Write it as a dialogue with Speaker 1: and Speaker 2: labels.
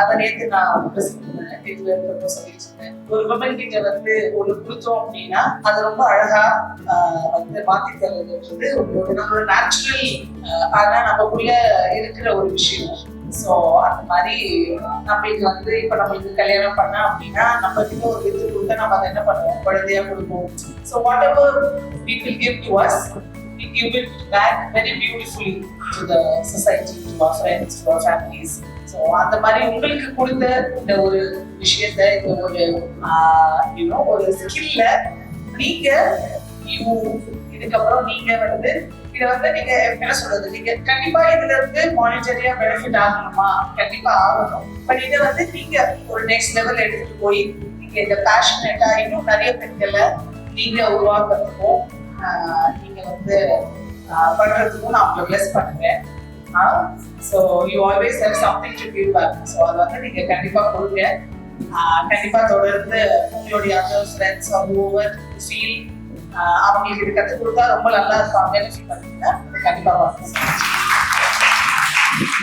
Speaker 1: அதை நேற்று நான் இருக்கப்போ சொல்லியிருந்தேன். ஒரு விமன் கிட்ட வந்து ஒன்று கொடுத்தோம் அப்படின்னா அது ரொம்ப அழகா வந்து மாத்தி தர்றதுன்றது நம்மளோட நேச்சுரல் ஆனா நமக்குள்ள இருக்கிற ஒரு விஷயம். ஸோ அந்த மாதிரி நம்மளுக்கு வந்து இப்போ நம்மளுக்கு கல்யாணம் பண்ணா அப்படின்னா நம்ம கிட்ட ஒரு வித்து கொடுத்தா நம்ம அதை என்ன பண்ணுவோம், குழந்தையா கொடுப்போம். So what ever people give to us, we give it back very beautifully to the society, to our friends, to our families. So அந்த மாதிரி உங்களுக்கு கொடுத்த இந்த ஒரு விஷயத்த, இந்த ஒரு ஒரு ஸ்கில்ல நீங்க இதுக்கப்புறம் நீங்க வந்து இதை வந்து நீங்க என்ன சொல்றது, நீங்க கண்டிப்பா இதுல இருந்து மானிட்டரியா பெனிஃபிட் ஆகணுமா, கண்டிப்பா ஆகணும். பட் இதை வந்து நீங்க ஒரு நெக்ஸ்ட் லெவல் எடுத்துட்டு போய் நீங்க இந்த பேஷனேட்டா இன்னும் நிறைய பெண்களை நீங்க உருவாக்குறதுக்கும் நீங்க வந்து பண்றதுக்கும் நான் உங்களை பிளஸ் பண்ணுவேன். So you always have something to give back. So அதை வந்து நீங்க கண்டிப்பா கொடுங்க. கண்டிப்பா தொடர்ந்து உங்களுடைய அதர் ஃப்ரெண்ட்ஸ் ஓவர் ஃபீல் அவங்களுக்கு இது கற்றுக் கொடுத்தா ரொம்ப நல்லா இருப்பாங்கன்னு ஃபீல் பண்ணுறீங்கன்னா கண்டிப்பா பார்க்கணும்.